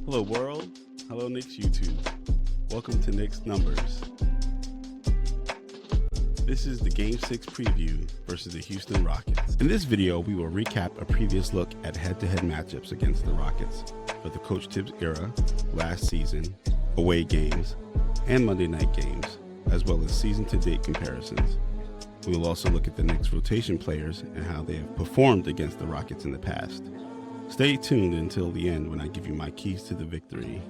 Hello world, hello Knicks YouTube. Welcome to Knicks Numbers. This is the Game 6 preview versus the Houston Rockets. In this video, we will recap a previous look at head-to-head matchups against the Rockets for the Coach Tibbs era, last season, away games, and Monday night games, as well as season-to-date comparisons. We will also look at the Knicks rotation players and how they have performed against the Rockets in the past. Stay tuned until the end when I give you my keys to the victory.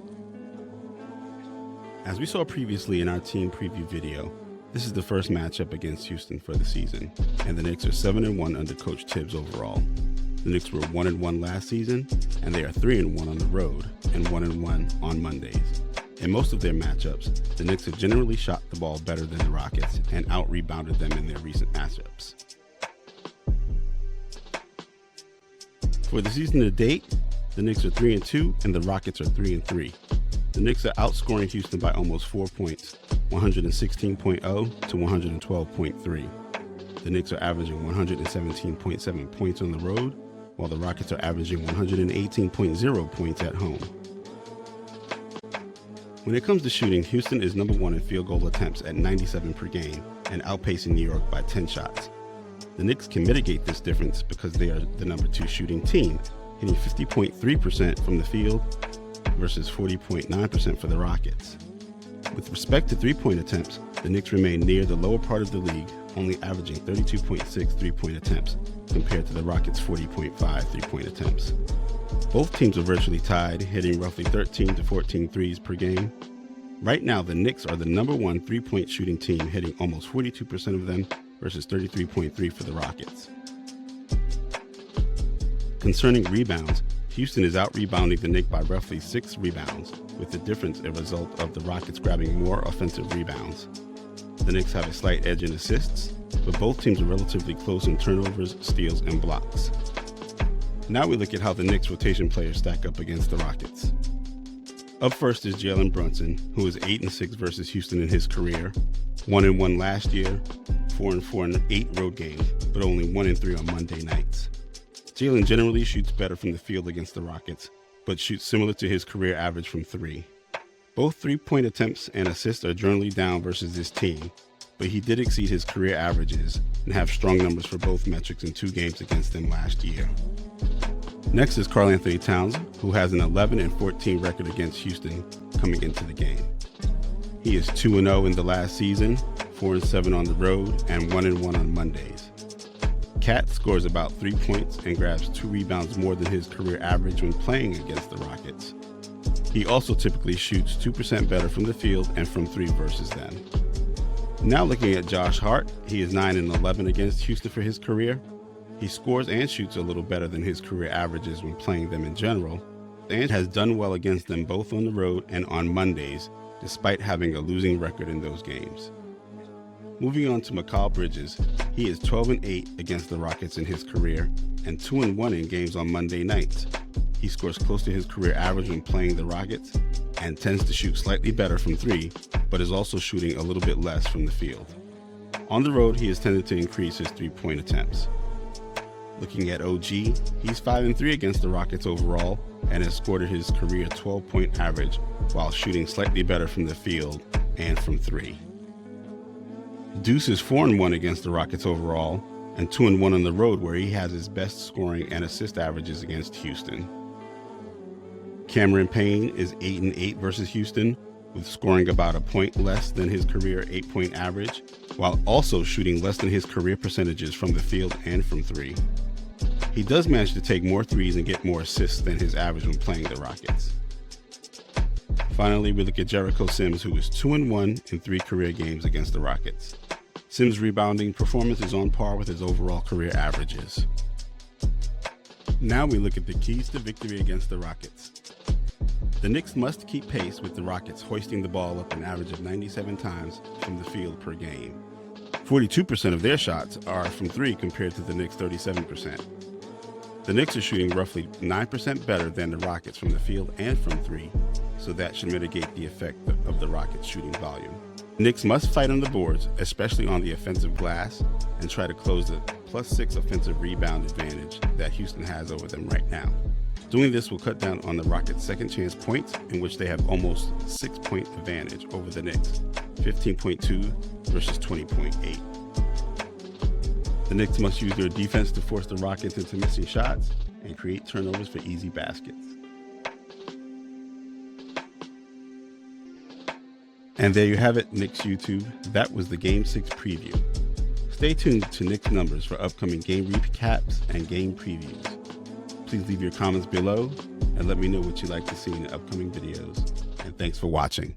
As we saw previously in our team preview video, this is the first matchup against Houston for the season, and the Knicks are 7-1 under Coach Tibbs overall. The Knicks were 1-1 last season, and they are 3-1 on the road and 1-1 on Mondays. In most of their matchups, the Knicks have generally shot the ball better than the Rockets and out-rebounded them in their recent matchups. For the season to date, the Knicks are 3-2 and the Rockets are 3-3. The Knicks are outscoring Houston by almost 4 points, 116.0 to 112.3. The Knicks are averaging 117.7 points on the road, while the Rockets are averaging 118.0 points at home. When it comes to shooting, Houston is number 1 in field goal attempts at 97 per game and outpacing New York by 10 shots. The Knicks can mitigate this difference because they are the number 2 shooting team, hitting 50.3% from the field versus 40.9% for the Rockets. With respect to three-point attempts, the Knicks remain near the lower part of the league, only averaging 32.6 three-point attempts compared to the Rockets' 40.5 three-point attempts. Both teams are virtually tied, hitting roughly 13 to 14 threes per game. Right now, the Knicks are the number 1 three-point shooting team, hitting almost 42% of them versus 33.3 for the Rockets. Concerning rebounds, Houston is out-rebounding the Knicks by roughly 6 rebounds, with the difference a result of the Rockets grabbing more offensive rebounds. The Knicks have a slight edge in assists, but both teams are relatively close in turnovers, steals, and blocks. Now we look at how the Knicks rotation players stack up against the Rockets. Up first is Jalen Brunson, who is 8-6 versus Houston in his career, 1-1 last year, 4-4 in 8 road games, but only 1-3 on Monday nights. Jalen generally shoots better from the field against the Rockets, but shoots similar to his career average from 3. Both three-point attempts and assists are generally down versus this team, but he did exceed his career averages and have strong numbers for both metrics in 2 games against them last year. Next is Karl Anthony Towns, who has an 11-14 record against Houston coming into the game. He is 2-0 in the last season, 4-7 on the road, and 1-1 on Mondays. Cat scores about 3 points and grabs 2 rebounds more than his career average when playing against the Rockets. He also typically shoots 2% better from the field and from 3 versus them. Now looking at Josh Hart, he is 9-11 against Houston for his career. He scores and shoots a little better than his career averages when playing them in general, and has done well against them both on the road and on Mondays, despite having a losing record in those games. Moving on to Mikal Bridges, he is 12-8 against the Rockets in his career and 2-1 in games on Monday nights. He scores close to his career average when playing the Rockets and tends to shoot slightly better from 3, but is also shooting a little bit less from the field. On the road, he has tended to increase his three-point attempts. Looking at OG, he's 5-3 against the Rockets overall and has scored at his career 12-point average while shooting slightly better from the field and from 3. Deuce is 4-1 against the Rockets overall and 2-1 on the road, where he has his best scoring and assist averages against Houston. Cameron Payne is 8-8 versus Houston, with scoring about a point less than his career 8-point average, while also shooting less than his career percentages from the field and from 3. He does manage to take more threes and get more assists than his average when playing the Rockets. Finally, we look at Jericho Sims, who is 2-1 in 3 career games against the Rockets. Sims' rebounding performance is on par with his overall career averages. Now we look at the keys to victory against the Rockets. The Knicks must keep pace with the Rockets hoisting the ball up an average of 97 times from the field per game. 42% of their shots are from 3 compared to the Knicks' 37%. The Knicks are shooting roughly 9% better than the Rockets from the field and from 3, so that should mitigate the effect of the Rockets' shooting volume. Knicks must fight on the boards, especially on the offensive glass, and try to close the +6 offensive rebound advantage that Houston has over them right now. Doing this will cut down on the Rockets' second chance points, in which they have almost 6-point advantage over the Knicks, 15.2 versus 20.8. The Knicks must use their defense to force the Rockets into missing shots and create turnovers for easy baskets. And there you have it, Knicks YouTube. That was the Game 6 preview. Stay tuned to Knicks Numbers for upcoming game recaps and game previews. Please leave your comments below and let me know what you'd like to see in the upcoming videos. And thanks for watching.